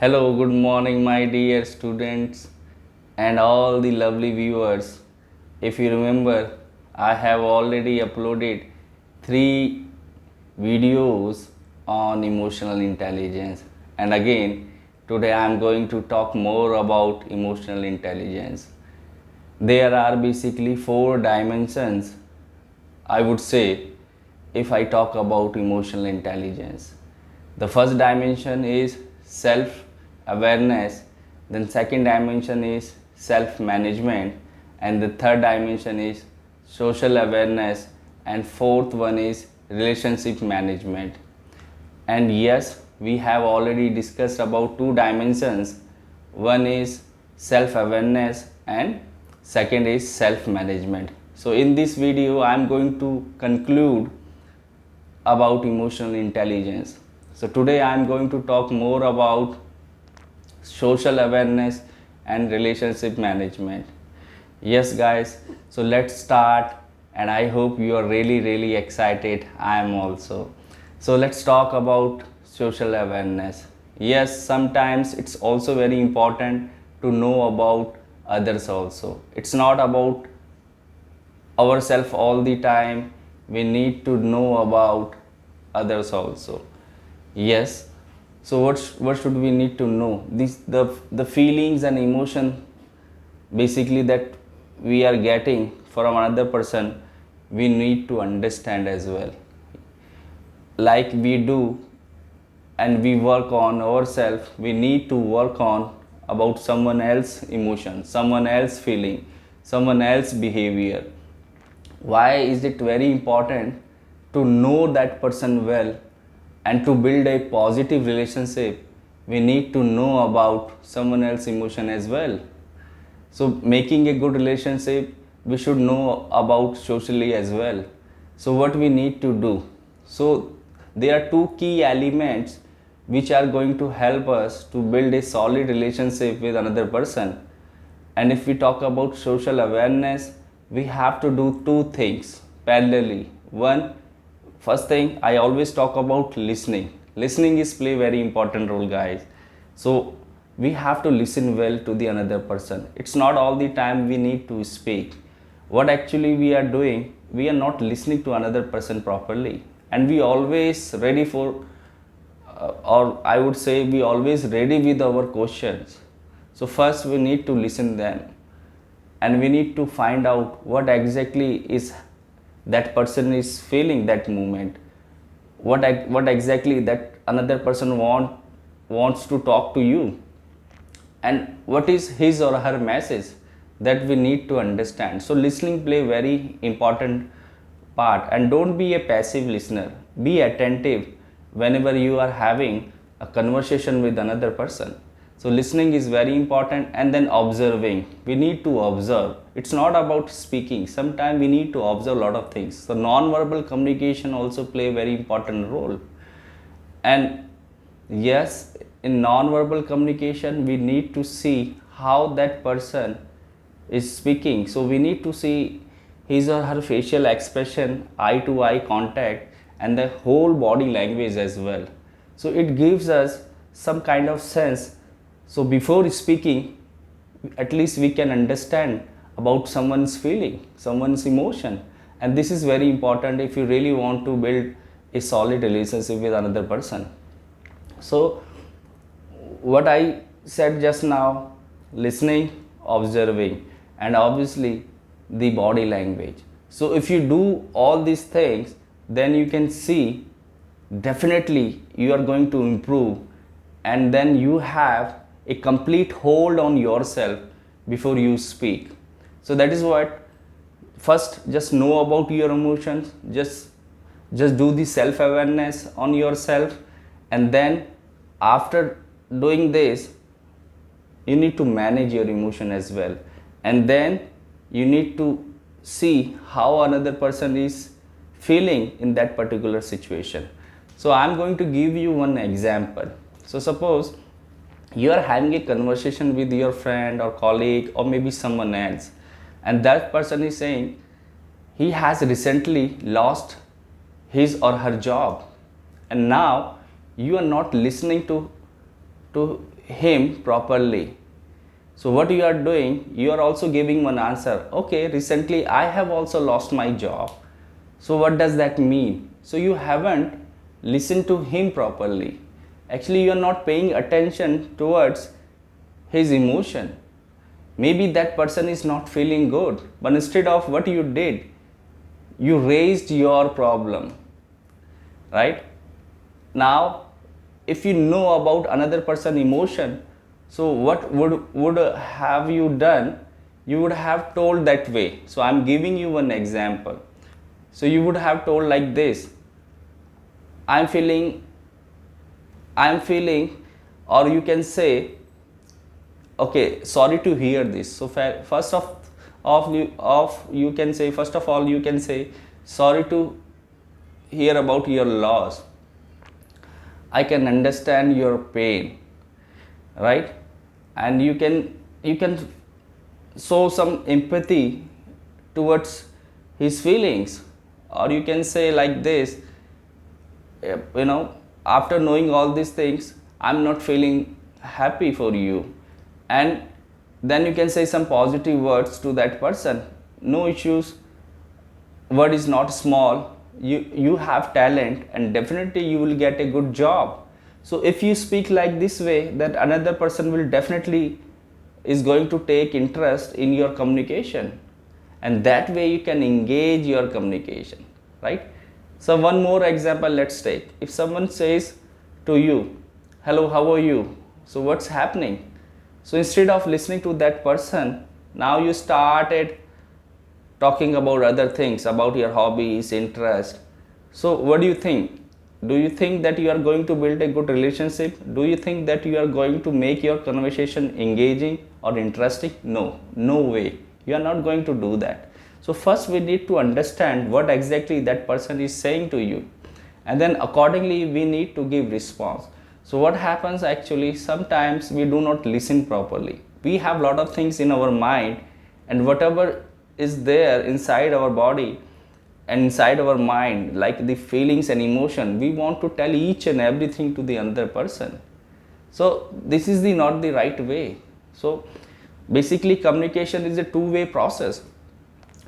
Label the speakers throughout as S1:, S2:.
S1: Hello, good morning, my dear students and all the lovely viewers. If you remember, I have already uploaded 3 videos on emotional intelligence, and again, today I am going to talk more about emotional intelligence. There are basically 4 dimensions, I would say, if I talk about emotional intelligence. The first dimension is self awareness, then second dimension is self management, and the third dimension is social awareness, and fourth one is relationship management. And yes, we have already discussed about 2 dimensions. One is self awareness and second is self management. So in this video I am going to conclude about emotional intelligence. So today I am going to talk more about social awareness and relationship management. Yes guys, so let's start, and I hope you are really excited. I am also. So let's talk about social awareness. Yes, sometimes it's also very important to know about others also. It's not about ourselves all the time. We need to know about others also. Yes, so what should we need to know? The feelings and emotion basically that we are getting from another person, we need to understand as well. Like we do, and we work on ourselves, we need to work on about someone else emotion, someone else feeling, someone else behavior. Why is it very important to know that person well? And to build a positive relationship, we need to know about someone else's emotion as well. So making a good relationship, we should know about socially as well. So what we need to do? So there are 2 key elements which are going to help us to build a solid relationship with another person. And if we talk about social awareness, we have to do 2 things parallelly. First thing, I always talk about listening. Listening is play very important role, guys. So we have to listen well to the another person. It's not all the time we need to speak. What actually we are doing, we are not listening to another person properly, and we always ready for, or I would say we always ready with our questions. So first we need to listen them, and we need to find out what exactly is that person is feeling that moment, what exactly that another person wants to talk to you, and what is his or her message, that we need to understand. So listening play very important part, and don't be a passive listener, be attentive whenever you are having a conversation with another person. So listening is very important. And then observing, we need to observe. It's not about speaking, sometimes we need to observe a lot of things. So non-verbal communication also play a very important role. And yes, in non-verbal communication we need to see how that person is speaking. So we need to see his or her facial expression, eye to eye contact, and the whole body language as well. So it gives us some kind of sense. So before speaking, at least we can understand about someone's feeling, someone's emotion. And this is very important if you really want to build a solid relationship with another person. So what I said just now, listening, observing, and obviously the body language. So if you do all these things, then you can see definitely you are going to improve, and then you have a complete hold on yourself before you speak. So that is what, first just know about your emotions, just do the self awareness on yourself, and then after doing this, you need to manage your emotion as well, and then you need to see how another person is feeling in that particular situation. So I'm going to give you one example. So suppose you are having a conversation with your friend or colleague or maybe someone else, and that person is saying he has recently lost his or her job, and now you are not listening to him properly. So what you are doing, you are also giving one answer. Okay, recently I have also lost my job. So what does that mean? So you haven't listened to him properly. Actually, you are not paying attention towards his emotion. Maybe that person is not feeling good, but instead of what you did, you raised your problem, right? Now, if you know about another person emotion, so what would have you done? You would have told that way. So I'm giving you one example. So you would have told like this: i'm feeling I'm feeling, or you can say, okay, sorry to hear this. So you can say, first of all you can say, sorry to hear about your loss. I can understand your pain, right? And you can show some empathy towards his feelings. Or you can say like this, after knowing all these things, I'm not feeling happy for you. And then you can say some positive words to that person. No issues, word is not small. You have talent, and definitely you will get a good job. So if you speak like this way, that another person will definitely is going to take interest in your communication, and that way you can engage your communication, right? So one more example, let's take, if someone says to you, hello, how are you? So what's happening? So instead of listening to that person, now you started talking about other things, about your hobbies, interest. So what do you think? Do you think that you are going to build a good relationship? Do you think that you are going to make your conversation engaging or interesting? No, no way. You are not going to do that. So first we need to understand what exactly that person is saying to you, and then accordingly we need to give response. So what happens, actually sometimes we do not listen properly. We have lot of things in our mind, and whatever is there inside our body and inside our mind, like the feelings and emotion, we want to tell each and everything to the other person. So this is the not the right way. So basically communication is a two-way process.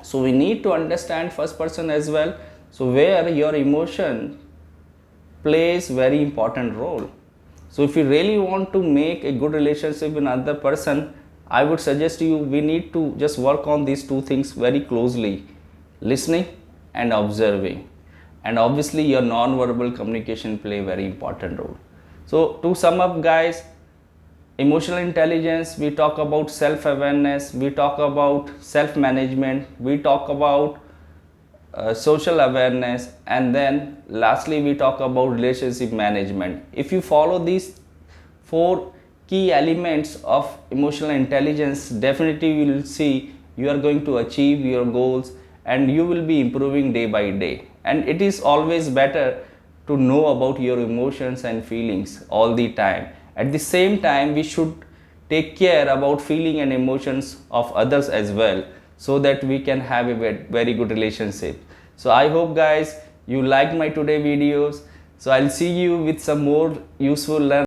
S1: So we need to understand first person as well, so where your emotion plays very important role. So if you really want to make a good relationship with another person, I would suggest you, we need to just work on these two things very closely: listening and observing. And obviously your non-verbal communication play a very important role. So to sum up guys, emotional intelligence, we talk about self-awareness, we talk about self-management, we talk about social awareness, and then lastly we talk about relationship management. If you follow these four key elements of emotional intelligence, definitely you will see you are going to achieve your goals, and you will be improving day by day. And it is always better to know about your emotions and feelings all the time. At the same time, we should take care about feeling and emotions of others as well, so that we can have a very good relationship. So I hope guys you liked my today videos. So I'll see you with some more useful learning.